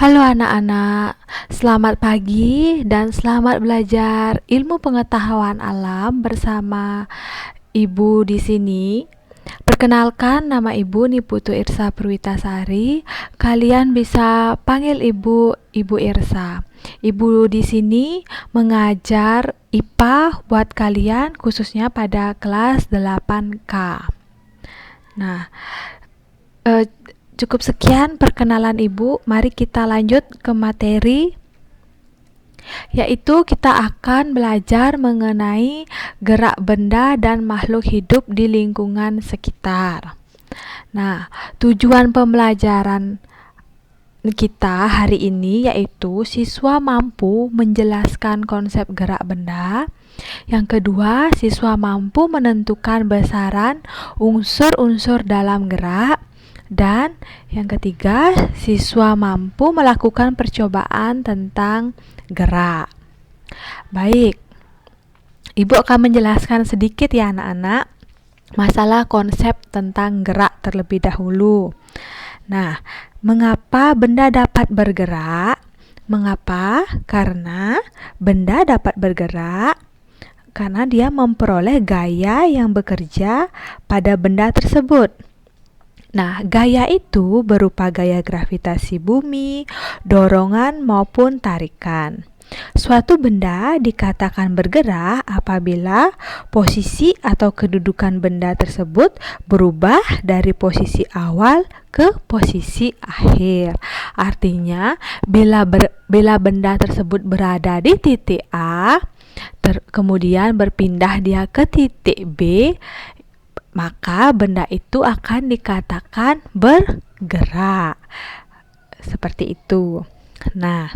Halo anak-anak, selamat pagi dan selamat belajar ilmu pengetahuan alam bersama Ibu di sini. Perkenalkan, nama Ibu Niputu Irsa Perwitasari. Kalian bisa panggil Ibu Irsa. Ibu di sini mengajar IPA buat kalian khususnya pada kelas 8K. Nah, cukup sekian perkenalan Ibu. Mari kita lanjut ke materi, yaitu kita akan belajar mengenai gerak benda dan makhluk hidup di lingkungan sekitar. Nah, tujuan pembelajaran kita hari ini yaitu siswa mampu menjelaskan konsep gerak benda. Yang kedua, siswa mampu menentukan besaran unsur-unsur dalam gerak. Dan yang ketiga, siswa mampu melakukan percobaan tentang gerak. Baik, Ibu akan menjelaskan sedikit ya anak-anak masalah konsep tentang gerak terlebih dahulu. Nah, mengapa benda dapat bergerak? Mengapa? Karena benda dapat bergerak karena dia memperoleh gaya yang bekerja pada benda tersebut. Nah, gaya itu berupa gaya gravitasi bumi, dorongan maupun tarikan. Suatu benda dikatakan bergerak apabila posisi atau kedudukan benda tersebut berubah dari posisi awal ke posisi akhir. Artinya, bila benda tersebut berada di titik A, kemudian berpindah dia ke titik B, maka benda itu akan dikatakan bergerak. Seperti itu. Nah,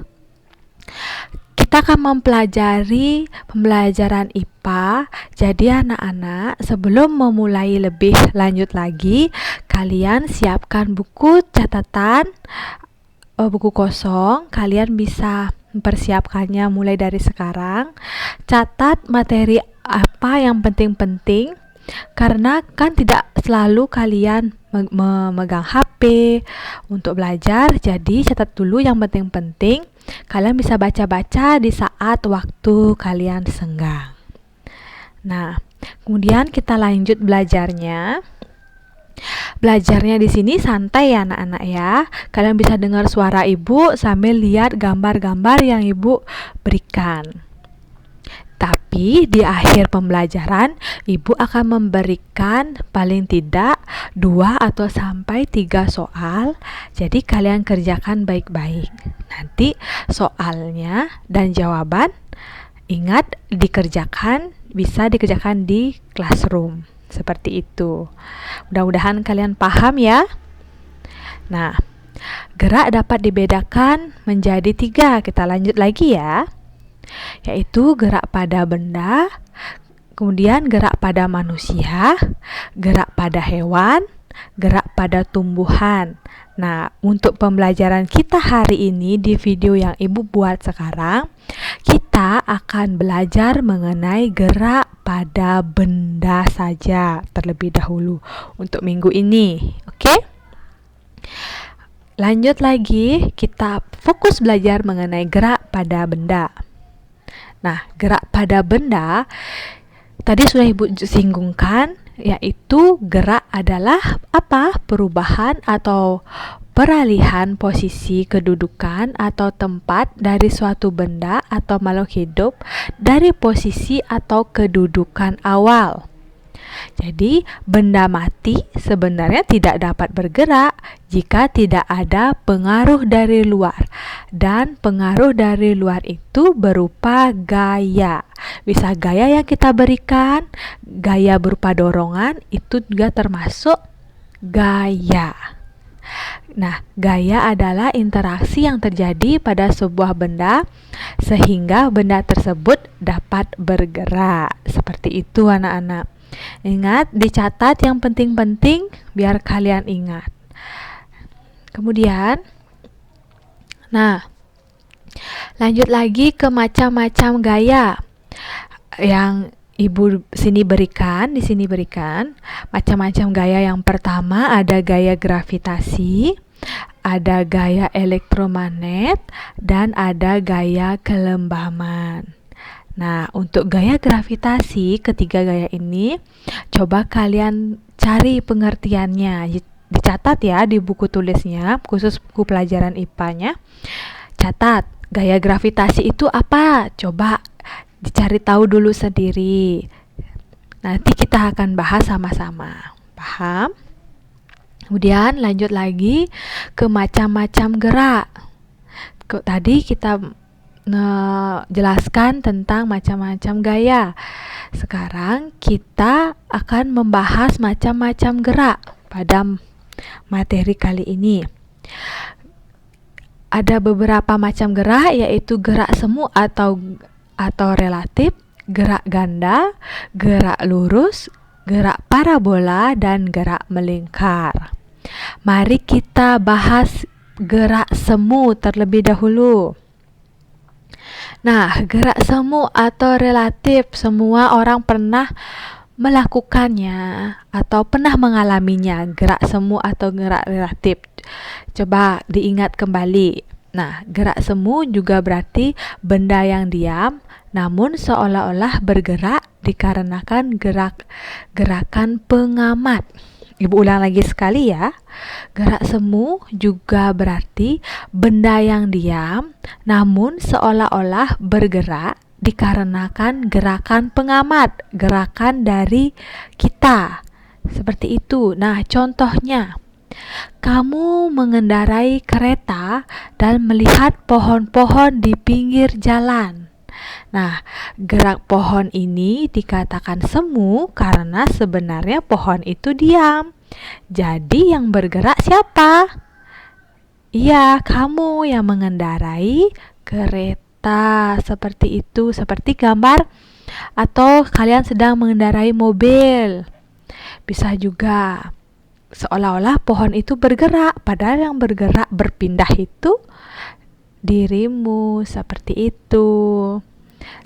kita akan mempelajari pembelajaran IPA. Jadi anak-anak, sebelum memulai lebih lanjut lagi, kalian siapkan buku catatan, buku kosong. Kalian bisa mempersiapkannya mulai dari sekarang. Catat materi apa yang penting-penting, karena kan tidak selalu kalian memegang HP untuk belajar. Jadi catat dulu yang penting-penting. Kalian bisa baca-baca di saat waktu kalian senggang. Nah, kemudian kita lanjut belajarnya. Belajarnya di sini santai ya anak-anak ya. Kalian bisa dengar suara Ibu sambil lihat gambar-gambar yang Ibu berikan. Tapi di akhir pembelajaran, Ibu akan memberikan paling tidak 2 atau sampai 3 soal. Jadi kalian kerjakan baik-baik. Nanti soalnya dan jawaban ingat bisa dikerjakan di classroom. Seperti itu. Mudah-mudahan kalian paham ya. Nah, gerak dapat dibedakan menjadi 3. Kita lanjut lagi ya. Yaitu gerak pada benda, kemudian gerak pada manusia, gerak pada hewan, gerak pada tumbuhan. Nah, untuk pembelajaran kita hari ini di video yang Ibu buat sekarang, kita akan belajar mengenai gerak pada benda saja terlebih dahulu untuk minggu ini. Oke? Lanjut lagi, kita fokus belajar mengenai gerak pada benda. Nah, gerak pada benda tadi sudah Ibu singgungkan, yaitu gerak adalah apa? Perubahan atau peralihan posisi kedudukan atau tempat dari suatu benda atau makhluk hidup dari posisi atau kedudukan awal. Jadi, benda mati sebenarnya tidak dapat bergerak jika tidak ada pengaruh dari luar. Dan pengaruh dari luar itu berupa gaya. Bisa gaya yang kita berikan, gaya berupa dorongan, itu juga termasuk gaya. Nah, gaya adalah interaksi yang terjadi pada sebuah benda sehingga benda tersebut dapat bergerak. Seperti itu anak-anak. Ingat, dicatat yang penting-penting biar kalian ingat. Kemudian, nah, lanjut lagi ke macam-macam gaya yang Ibu di sini berikan macam-macam gaya. Yang pertama ada gaya gravitasi, ada gaya elektromagnet, dan ada gaya kelembaman. Nah, untuk gaya gravitasi, ketiga gaya ini, coba kalian cari pengertiannya. Dicatat ya di buku tulisnya, khusus buku pelajaran IPA-nya. Catat, gaya gravitasi itu apa? Coba dicari tahu dulu sendiri. Nanti kita akan bahas sama-sama. Paham? Kemudian lanjut lagi ke macam-macam gerak. Tadi kita jelaskan tentang macam-macam gaya. Sekarang kita akan membahas macam-macam gerak pada materi kali ini. Ada beberapa macam gerak, yaitu gerak semu atau relatif, gerak ganda, gerak lurus, gerak parabola, dan gerak melingkar. Mari kita bahas gerak semu terlebih dahulu. Nah, gerak semu atau relatif, semua orang pernah melakukannya atau pernah mengalaminya. Gerak semu atau gerak relatif, coba diingat kembali. Nah, gerak semu juga berarti benda yang diam namun seolah-olah bergerak dikarenakan gerakan pengamat. Ibu ulang lagi sekali ya. Gerak semu juga berarti benda yang diam namun seolah-olah bergerak dikarenakan gerakan pengamat, gerakan dari kita. Seperti itu. Nah, contohnya, kamu mengendarai kereta dan melihat pohon-pohon di pinggir jalan. Nah, gerak pohon ini dikatakan semu karena sebenarnya pohon itu diam. Jadi yang bergerak siapa? Iya, kamu yang mengendarai kereta. Seperti itu, seperti gambar atau kalian sedang mengendarai mobil. Bisa juga seolah-olah pohon itu bergerak, padahal yang bergerak berpindah itu dirimu. Seperti itu.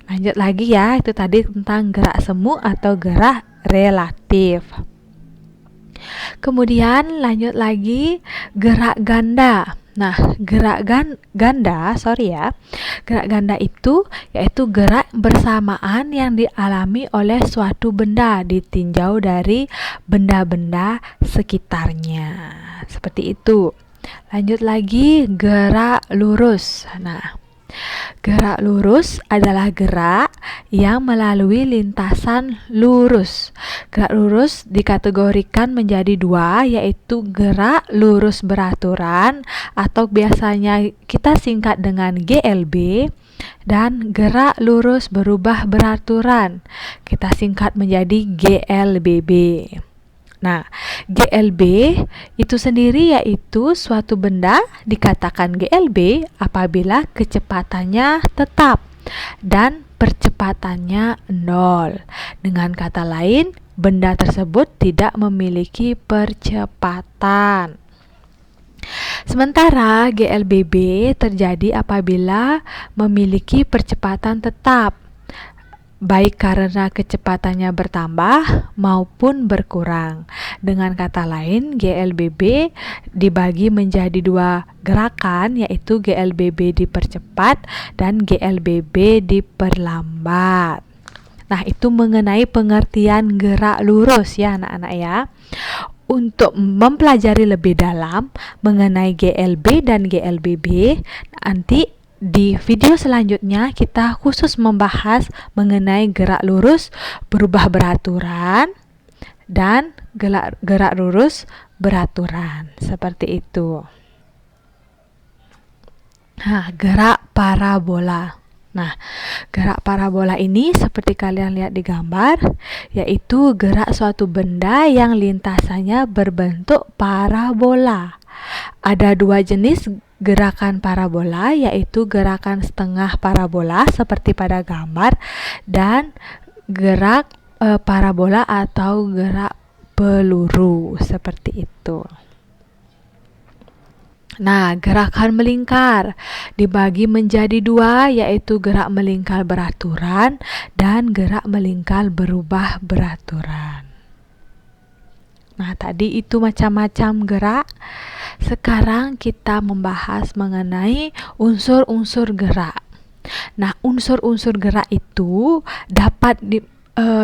Lanjut lagi ya, itu tadi tentang gerak semu atau gerak relatif. Kemudian lanjut lagi gerak ganda. Nah, gerak ganda itu yaitu gerak bersamaan yang dialami oleh suatu benda ditinjau dari benda-benda sekitarnya. Seperti itu. Lanjut lagi gerak lurus. Nah, gerak lurus adalah gerak yang melalui lintasan lurus. Gerak lurus dikategorikan menjadi dua, yaitu gerak lurus beraturan atau biasanya kita singkat dengan GLB, dan gerak lurus berubah beraturan, kita singkat menjadi GLBB. Nah, GLB itu sendiri yaitu suatu benda dikatakan GLB apabila kecepatannya tetap dan percepatannya 0. Dengan kata lain, benda tersebut tidak memiliki percepatan. Sementara GLBB terjadi apabila memiliki percepatan tetap, baik karena kecepatannya bertambah maupun berkurang. Dengan kata lain, GLBB dibagi menjadi dua gerakan, yaitu GLBB dipercepat dan GLBB diperlambat. Nah, itu mengenai pengertian gerak lurus ya anak-anak ya. Untuk mempelajari lebih dalam mengenai GLB dan GLBB, nanti di video selanjutnya kita khusus membahas mengenai gerak lurus berubah beraturan dan gerak lurus beraturan. Seperti itu. Nah, gerak parabola. Nah, gerak parabola ini seperti kalian lihat di gambar, yaitu gerak suatu benda yang lintasannya berbentuk parabola. Ada dua jenis gerakan parabola, yaitu gerakan setengah parabola seperti pada gambar dan gerak parabola atau gerak peluru seperti itu. Nah, gerakan melingkar dibagi menjadi dua, yaitu gerak melingkar beraturan dan gerak melingkar berubah beraturan. Nah, tadi itu macam-macam gerak. Sekarang kita membahas mengenai unsur-unsur gerak. Nah, unsur-unsur gerak itu dapat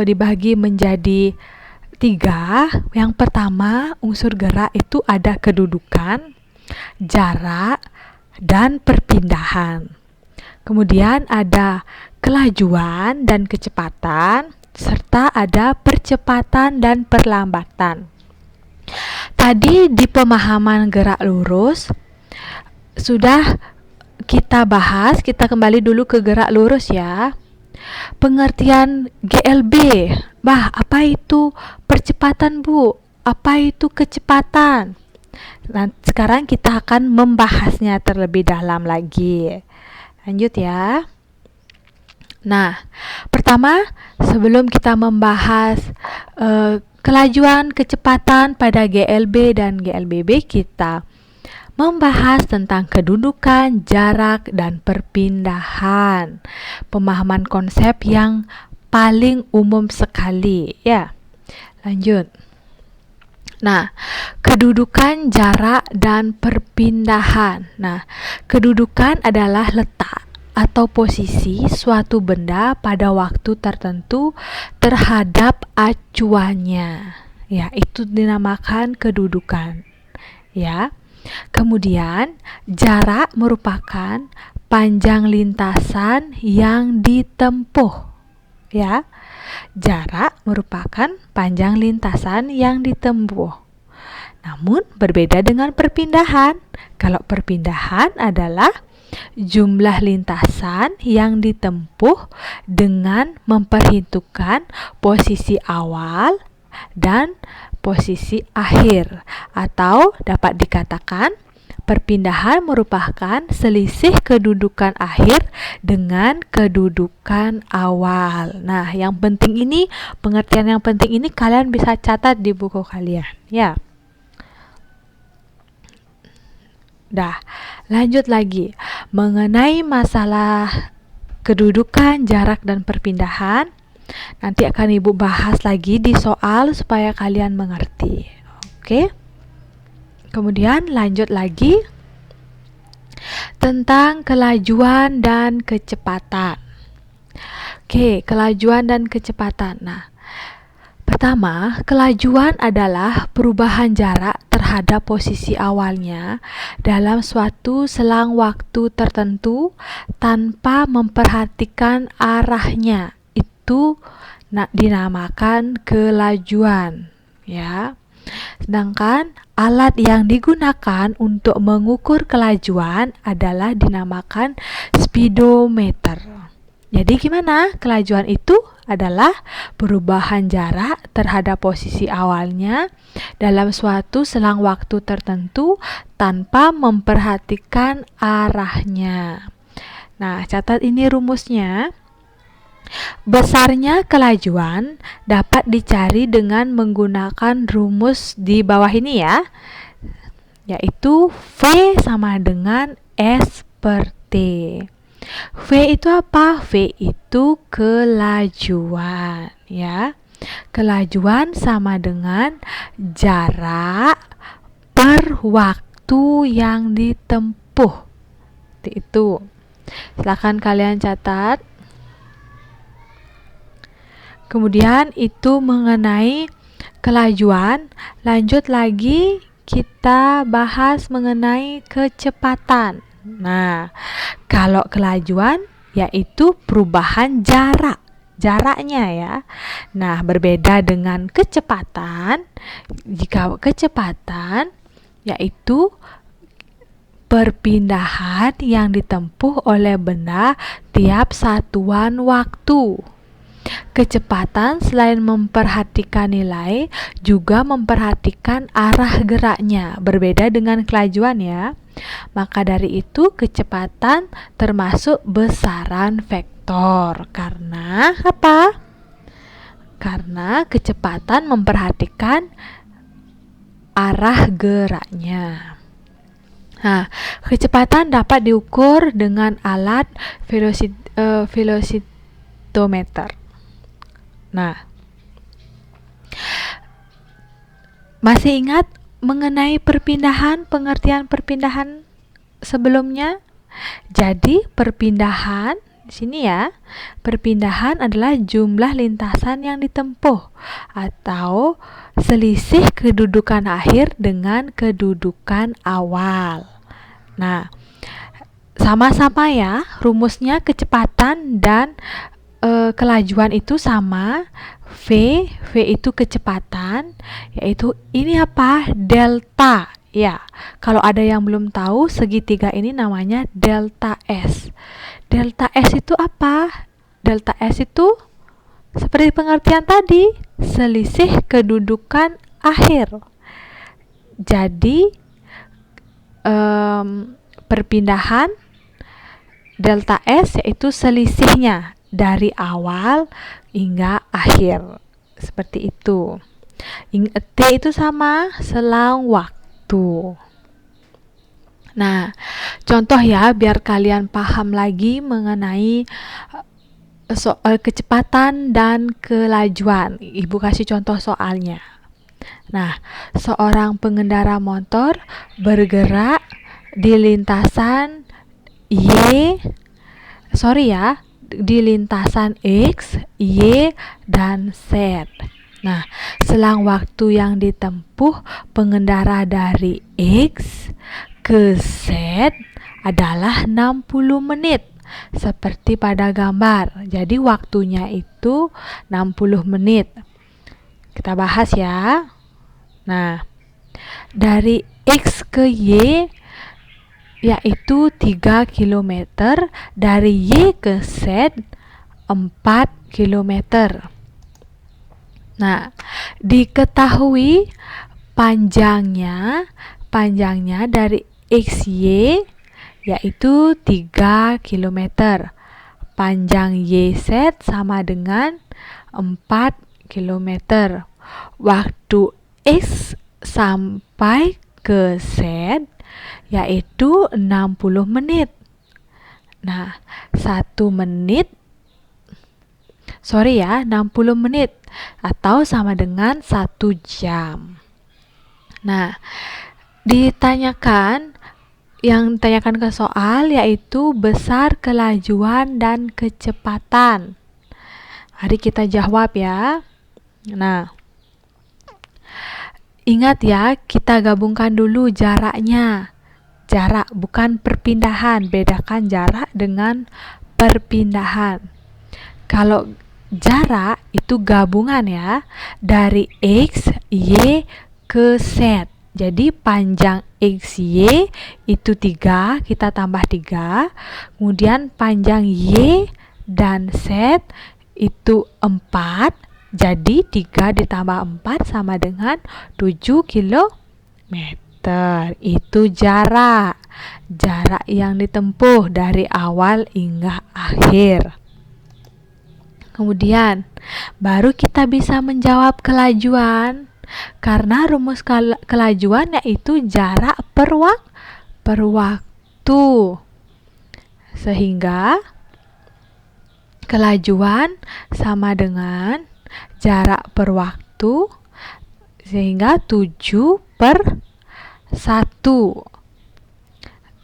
dibagi menjadi 3. Yang pertama, unsur gerak itu ada kedudukan, jarak, dan perpindahan. Kemudian ada kelajuan dan kecepatan, serta ada percepatan dan perlambatan. Tadi di pemahaman gerak lurus sudah kita bahas, kita kembali dulu ke gerak lurus ya. Pengertian GLB, apa itu percepatan Bu? Apa itu kecepatan? Nah, sekarang kita akan membahasnya terlebih dalam lagi. Lanjut ya. Nah, pertama sebelum kita membahas kelajuan kecepatan pada GLB dan GLBB, kita membahas tentang kedudukan, jarak, dan perpindahan. Pemahaman konsep yang paling umum sekali ya. Lanjut. Nah, kedudukan, jarak, dan perpindahan. Nah, kedudukan adalah letak atau posisi suatu benda pada waktu tertentu terhadap acuannya. Ya, itu dinamakan kedudukan. Ya. Kemudian, jarak merupakan panjang lintasan yang ditempuh. Ya. Jarak merupakan panjang lintasan yang ditempuh. Namun berbeda dengan perpindahan. Kalau perpindahan adalah jumlah lintasan yang ditempuh dengan memperhitungkan posisi awal dan posisi akhir, atau dapat dikatakan perpindahan merupakan selisih kedudukan akhir dengan kedudukan awal. Nah, yang penting ini, pengertian yang penting ini kalian bisa catat di buku kalian ya. Dah, lanjut lagi mengenai masalah kedudukan, jarak, dan perpindahan. Nanti akan Ibu bahas lagi di soal supaya kalian mengerti. Oke. Kemudian lanjut lagi tentang kelajuan dan kecepatan. Oke, kelajuan dan kecepatan. Nah, pertama, kelajuan adalah perubahan jarak terhadap posisi awalnya dalam suatu selang waktu tertentu tanpa memperhatikan arahnya. Itu dinamakan kelajuan, ya. Sedangkan alat yang digunakan untuk mengukur kelajuan adalah dinamakan speedometer. Jadi gimana? Kelajuan itu adalah perubahan jarak terhadap posisi awalnya dalam suatu selang waktu tertentu tanpa memperhatikan arahnya. Nah, catat ini rumusnya. Besarnya kelajuan dapat dicari dengan menggunakan rumus di bawah ini ya, yaitu V sama dengan S per T. V itu apa? V itu kelajuan ya. Kelajuan sama dengan jarak per waktu yang ditempuh. Itu. Silakan kalian catat. Kemudian itu mengenai kelajuan. Lanjut lagi kita bahas mengenai kecepatan. Nah, kalau kelajuan yaitu perubahan jaraknya ya. Nah, berbeda dengan kecepatan. Jika kecepatan yaitu perpindahan yang ditempuh oleh benda tiap satuan waktu. Kecepatan selain memperhatikan nilai, juga memperhatikan arah geraknya. Berbeda dengan kelajuan ya. Maka dari itu kecepatan termasuk besaran vektor. Karena apa? Karena kecepatan memperhatikan arah geraknya. Nah, kecepatan dapat diukur dengan alat velocitometer. Nah, Masih ingat mengenai perpindahan, pengertian perpindahan sebelumnya? Jadi perpindahan di sini ya, perpindahan adalah jumlah lintasan yang ditempuh atau selisih kedudukan akhir dengan kedudukan awal. Nah, sama-sama ya, rumusnya kecepatan dan kelajuan itu sama. V itu kecepatan, yaitu ini apa? Delta. Ya, kalau ada yang belum tahu, segitiga ini namanya delta S. Delta S itu apa? Delta S itu seperti pengertian tadi, selisih kedudukan akhir. Jadi perpindahan delta S yaitu selisihnya dari awal hingga akhir. Seperti itu. T itu sama selang waktu. Nah, contoh ya biar kalian paham lagi mengenai soal kecepatan dan kelajuan. Ibu kasih contoh soalnya. Nah, seorang pengendara motor bergerak di lintasan di lintasan X, Y, dan Z. Nah, selang waktu yang ditempuh pengendara dari X ke Z adalah 60 menit. Seperti pada gambar. Jadi waktunya itu 60 menit. Kita bahas ya. Nah, dari X ke Y yaitu 3 km, dari Y ke Z 4 km. Nah, diketahui panjangnya dari XY yaitu 3 km. Panjang YZ sama dengan 4 km. Waktu X sampai ke Z yaitu 60 menit. Nah, 60 menit atau sama dengan 1 jam. Nah, yang ditanyakan ke soal yaitu besar kelajuan dan kecepatan. Mari kita jawab ya. Nah, ingat ya, kita gabungkan dulu jaraknya. Jarak bukan perpindahan, bedakan jarak dengan perpindahan. Kalau jarak itu gabungan ya, dari X, Y ke Z. Jadi panjang XY itu 3, kita tambah 3. Kemudian panjang Y dan Z itu 4. Jadi 3 ditambah 4 sama dengan 7 km. Itu jarak yang ditempuh dari awal hingga akhir. Kemudian baru kita bisa menjawab kelajuan, karena rumus kelajuan yaitu jarak per waktu. Sehingga kelajuan sama dengan jarak per waktu, sehingga 7/1.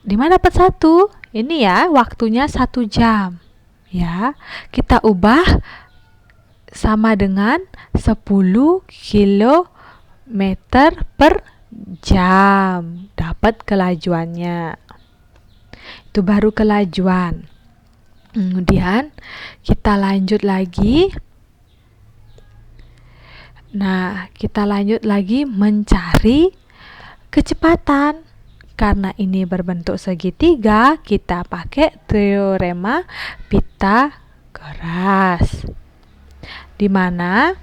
Di mana dapat 1? Ini ya, waktunya 1 jam. Ya, kita ubah sama dengan 10 km per jam. Dapat kelajuannya. Itu baru kelajuan. Kemudian kita lanjut lagi. Nah, kita lanjut lagi mencari kecepatan. Karena ini berbentuk segitiga, kita pakai teorema Pythagoras. Di mana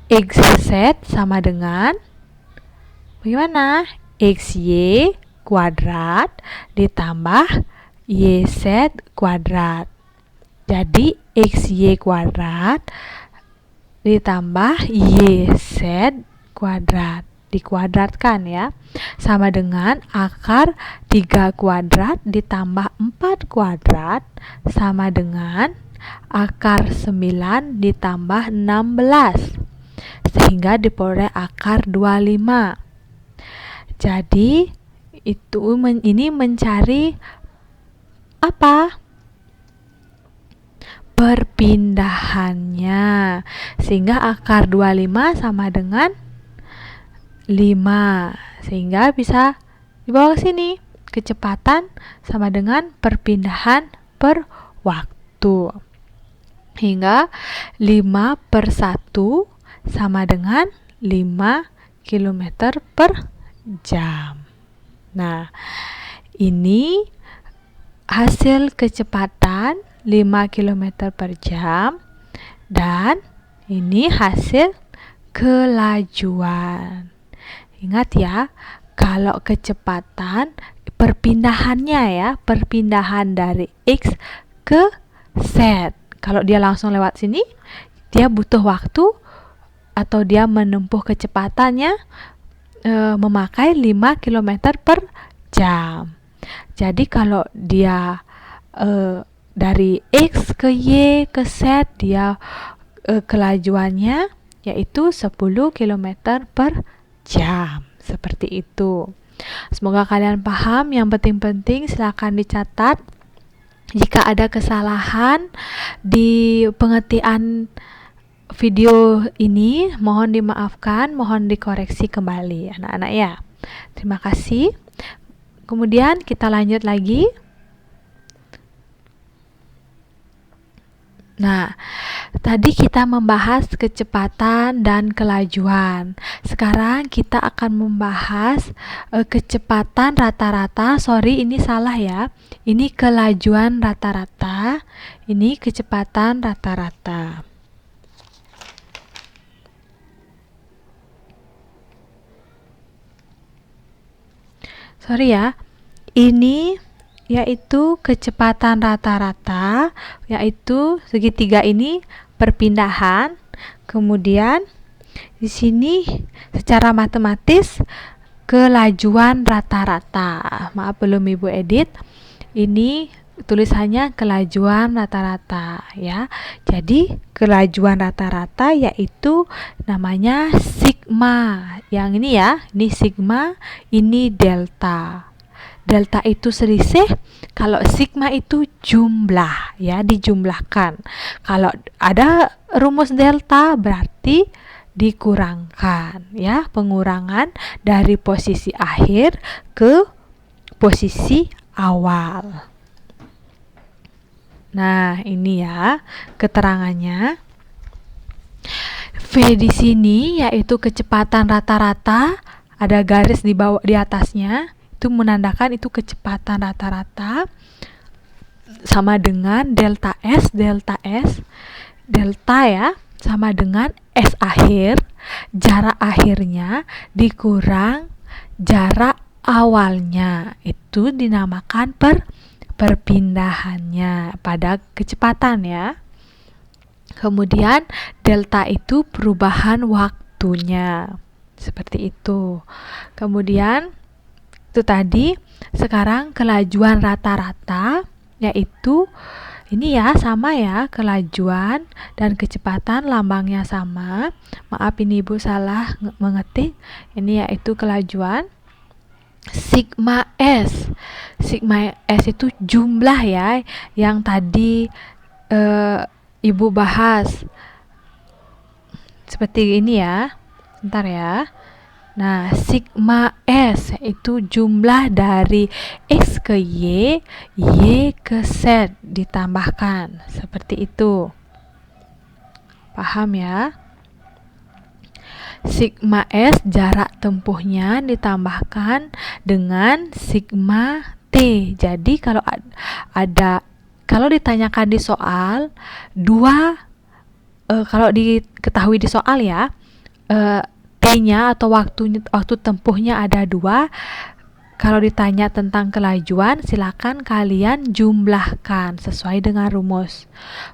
XZ sama dengan bagaimana? XY kuadrat ditambah YZ kuadrat. Jadi XY kuadrat ditambah YZ kuadrat, dikuadratkan ya, sama dengan akar 3 kuadrat ditambah 4 kuadrat sama dengan akar 9 ditambah 16. sehingga diperoleh akar 25. Jadi ini mencari apa? Perpindahannya. Sehingga akar 25 sama dengan 5. Sehingga bisa dibawa ke sini. Kecepatan sama dengan perpindahan per waktu. Hingga 5/1 sama dengan 5 km per jam. Nah, ini hasil kecepatan 5 km per jam dan ini hasil kelajuan. Ingat ya, kalau kecepatan perpindahannya perpindahan dari X ke Z. Kalau dia langsung lewat sini, dia butuh waktu atau dia menempuh kecepatannya memakai 5 km per jam. Jadi kalau dia dari X ke Y ke Z, dia kelajuannya yaitu 10 km per jam. Seperti itu. Semoga kalian paham. Yang penting-penting silakan dicatat. Jika ada kesalahan di pengertian video ini, mohon dimaafkan, mohon dikoreksi kembali anak-anak ya. Terima kasih. Kemudian kita lanjut lagi. Nah, tadi kita membahas kecepatan dan kelajuan. Sekarang kita akan membahas kecepatan rata-rata. Sorry, ini salah ya. Ini kelajuan rata-rata. Ini kecepatan rata-rata. Sorry ya. Ini yaitu kecepatan rata-rata, yaitu segitiga ini perpindahan. Kemudian di sini secara matematis kelajuan rata-rata. Maaf belum Ibu edit. Ini tulisannya kelajuan rata-rata ya. Jadi kelajuan rata-rata yaitu namanya sigma. Yang ini ya, ini sigma, ini delta. Delta itu selisih, kalau sigma itu jumlah ya, dijumlahkan. Kalau ada rumus delta berarti dikurangkan ya, pengurangan dari posisi akhir ke posisi awal. Nah, ini ya keterangannya. V di sini yaitu kecepatan rata-rata, ada garis di bawah di atasnya. Itu menandakan itu kecepatan rata-rata sama dengan delta S. Delta ya sama dengan S akhir, jarak akhirnya dikurang jarak awalnya. Itu dinamakan perpindahannya pada kecepatan ya. Kemudian delta itu perubahan waktunya. Seperti itu. Kemudian itu tadi. Sekarang kelajuan rata-rata yaitu ini ya, sama ya, kelajuan dan kecepatan lambangnya sama. Maaf ini Ibu salah mengetik. Ini yaitu kelajuan sigma S. Sigma S itu jumlah ya, yang tadi Ibu bahas. Seperti ini ya. Bentar ya. Nah, sigma S itu jumlah dari X ke Y, Y ke Z ditambahkan. Seperti itu. Paham ya? Sigma S jarak tempuhnya ditambahkan dengan sigma T. Jadi kalau ditanyakan di soal kalau diketahui di soal ya, T-nya atau waktu tempuhnya ada 2. Kalau ditanya tentang kelajuan, silakan kalian jumlahkan sesuai dengan rumus.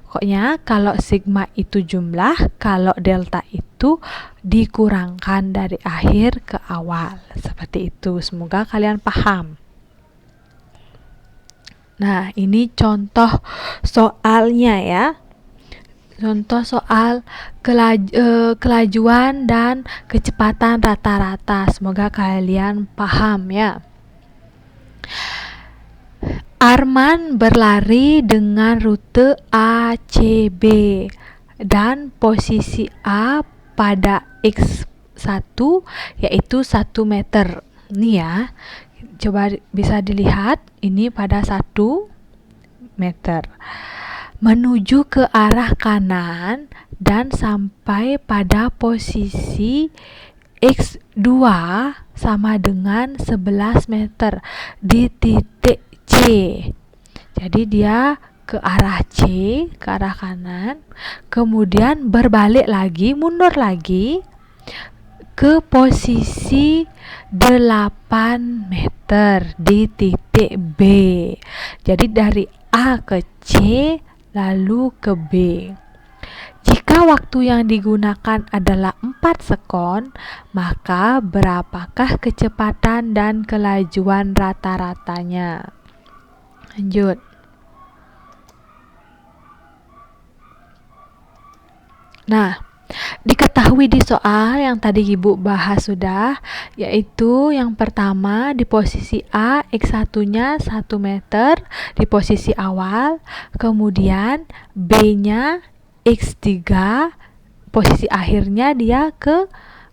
Pokoknya kalau sigma itu jumlah, kalau delta itu dikurangkan dari akhir ke awal. Seperti itu. Semoga kalian paham. Nah, ini contoh soalnya ya. Contoh soal kelajuan dan kecepatan rata-rata. Semoga kalian paham ya. Arman berlari dengan rute ACB dan posisi A pada X1 yaitu 1 meter. Ini ya, coba bisa dilihat ini pada 1 meter. Menuju ke arah kanan dan sampai pada posisi X2 sama dengan 11 meter di titik C. Jadi dia ke arah C, ke arah kanan, kemudian berbalik lagi, mundur lagi ke posisi 8 meter di titik B. Jadi dari A ke C lalu ke B. Jika waktu yang digunakan adalah 4 sekon, maka berapakah kecepatan dan kelajuan rata-ratanya? Lanjut. Nah, diketahui di soal yang tadi Ibu bahas sudah, yaitu yang pertama di posisi A, X1-nya 1 meter di posisi awal, kemudian B-nya X3, posisi akhirnya dia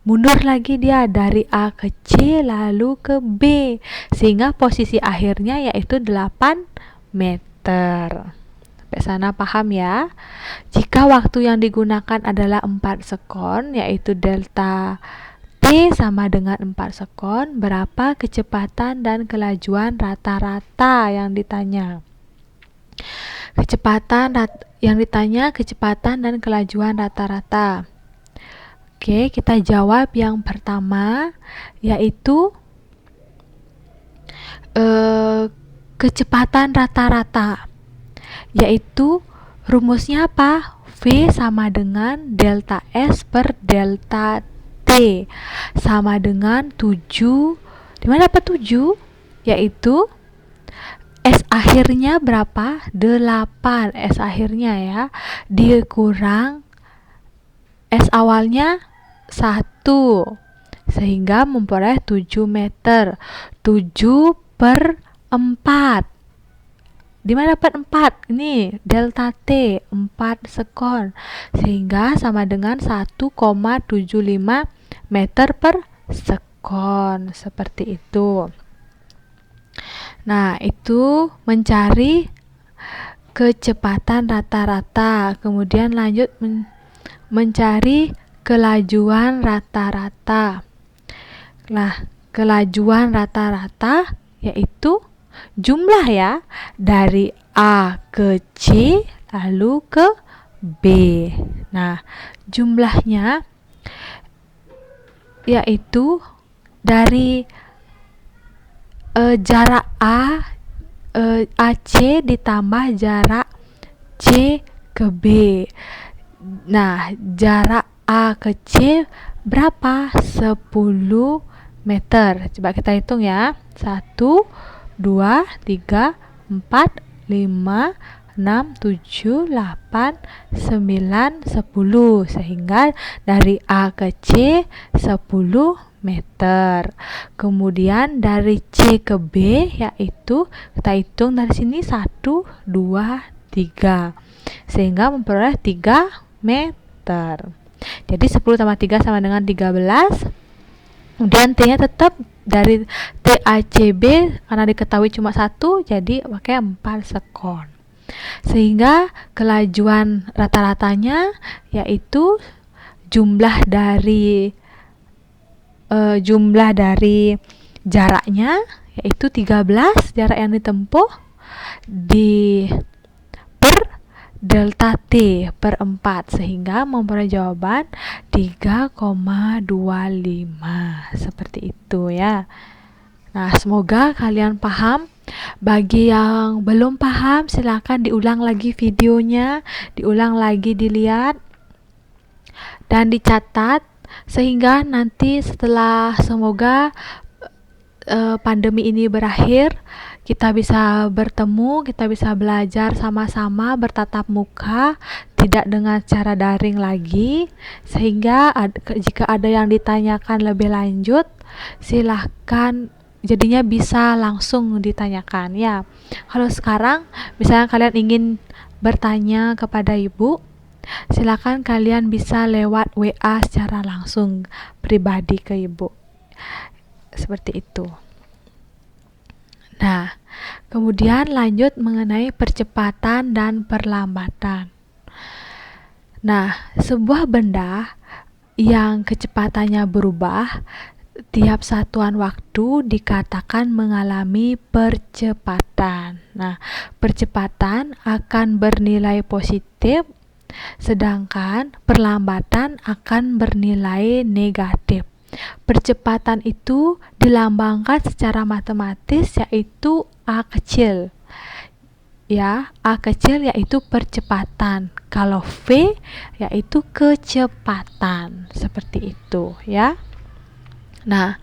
mundur lagi dia dari A ke C lalu ke B, sehingga posisi akhirnya yaitu 8 meter. Sampai sana paham ya? Jika waktu yang digunakan adalah 4 sekon, yaitu delta T sama dengan 4 sekon, berapa kecepatan dan kelajuan rata-rata yang ditanya? Kecepatan dan kelajuan rata-rata. Oke, kita jawab yang pertama, yaitu kecepatan rata-rata, yaitu rumusnya apa? V sama dengan delta S per delta T sama dengan 7. Dimana dapat 7? Yaitu S akhirnya berapa? 8 S akhirnya ya, dikurang S awalnya 1, sehingga memperoleh 7 meter. 7 per 4. Dimana dapat 4? Ini delta T 4 sekon, sehingga sama dengan 1,75 meter per sekon. Seperti itu. Nah, itu mencari kecepatan rata-rata. Kemudian lanjut mencari kelajuan rata-rata. Nah, kelajuan rata-rata yaitu jumlah ya, dari A ke C lalu ke B. Nah, jumlahnya yaitu dari jarak AC ditambah jarak C ke B. Nah, jarak A ke C berapa? 10 meter. Coba kita hitung ya. 1, 2, 3, 4, 5, 6, 7, 8, 9, 10. Sehingga dari A ke C 10 meter. Kemudian dari C ke B yaitu kita hitung dari sini 1, 2, 3. Sehingga memperoleh 3 meter. Jadi 10 tambah 3 sama dengan 13. Kemudian T-nya tetap dari TACB karena diketahui cuma 1, jadi pakai 4 sekon. Sehingga kelajuan rata-ratanya yaitu jumlah dari jaraknya yaitu 13, jarak yang ditempuh di per delta T per 4, sehingga memperoleh jawaban 3,25. Seperti itu ya. Nah, semoga kalian paham. Bagi yang belum paham, silakan diulang lagi videonya, diulang lagi dilihat dan dicatat, sehingga nanti setelah semoga pandemi ini berakhir, kita bisa bertemu, kita bisa belajar sama-sama bertatap muka, tidak dengan cara daring lagi, sehingga jika ada yang ditanyakan lebih lanjut, silahkan, jadinya bisa langsung ditanyakan ya. Kalau sekarang misalnya kalian ingin bertanya kepada ibu, silakan kalian bisa lewat WA secara langsung pribadi ke ibu. Seperti itu. Nah, kemudian lanjut mengenai percepatan dan perlambatan. Nah, sebuah benda yang kecepatannya berubah tiap satuan waktu dikatakan mengalami percepatan. Nah, percepatan akan bernilai positif, sedangkan perlambatan akan bernilai negatif. Percepatan itu dilambangkan secara matematis yaitu A kecil. Ya, A kecil yaitu percepatan. Kalau V yaitu kecepatan. Seperti itu, ya. Nah,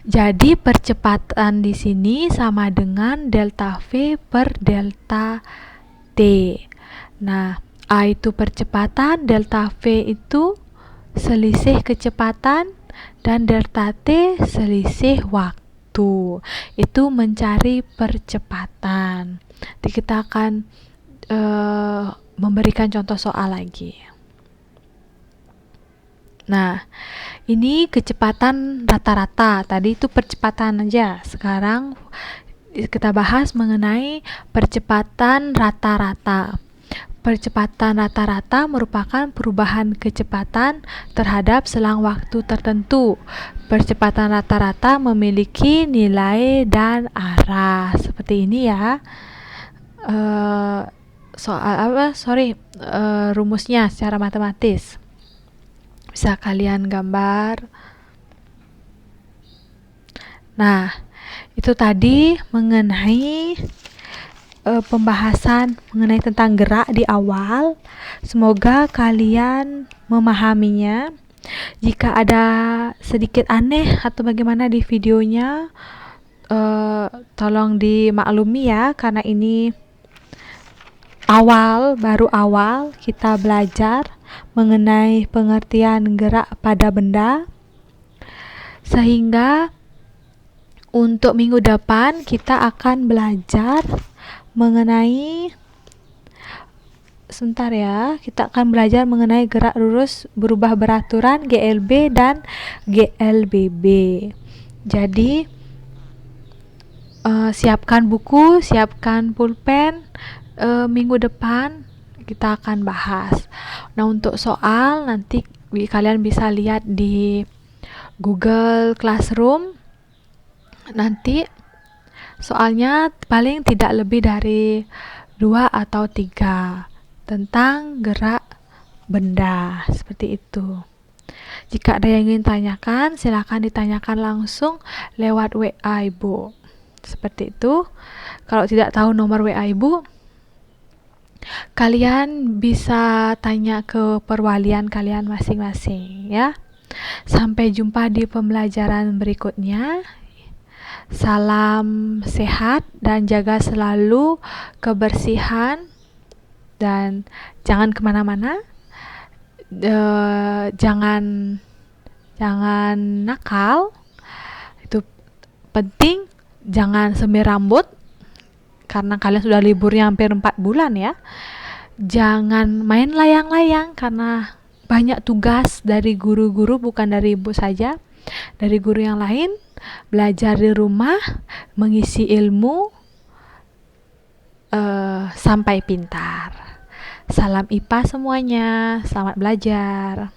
jadi percepatan di sini sama dengan delta V per delta T. Nah, A itu percepatan, delta V itu selisih kecepatan, dan delta T selisih waktu. Itu mencari percepatan. Nanti kita akan memberikan contoh soal lagi. Nah, ini kecepatan rata-rata. Tadi itu percepatan aja. Sekarang kita bahas mengenai percepatan rata-rata. Percepatan rata-rata merupakan perubahan kecepatan terhadap selang waktu tertentu. Percepatan rata-rata memiliki nilai dan arah. Seperti ini ya. Rumusnya secara matematis. Bisa kalian gambar. Nah, itu tadi mengenai pembahasan mengenai tentang gerak di awal. Semoga kalian memahaminya. Jika ada sedikit aneh atau bagaimana di videonya, tolong dimaklumi ya, karena ini baru awal kita belajar mengenai pengertian gerak pada benda, sehingga untuk minggu depan kita akan belajar mengenai kita akan belajar mengenai gerak lurus berubah beraturan GLB dan GLBB. Jadi siapkan buku, siapkan pulpen, minggu depan kita akan bahas. Nah, untuk soal nanti kalian bisa lihat di Google Classroom. Nanti soalnya paling tidak lebih dari 2 atau 3 tentang gerak benda, seperti itu. Jika ada yang ingin tanyakan, silakan ditanyakan langsung lewat WA Ibu. Seperti itu. Kalau tidak tahu nomor WA Ibu, kalian bisa tanya ke perwalian kalian masing-masing ya. Sampai jumpa di pembelajaran berikutnya. Salam sehat dan jaga selalu kebersihan, dan jangan kemana-mana, jangan nakal, itu penting. Jangan semir rambut karena kalian sudah liburnya hampir 4 bulan ya. Jangan main layang-layang karena banyak tugas dari guru-guru, bukan dari ibu saja, dari guru yang lain. Belajar di rumah, mengisi ilmu sampai pintar. Salam IPA semuanya, selamat belajar.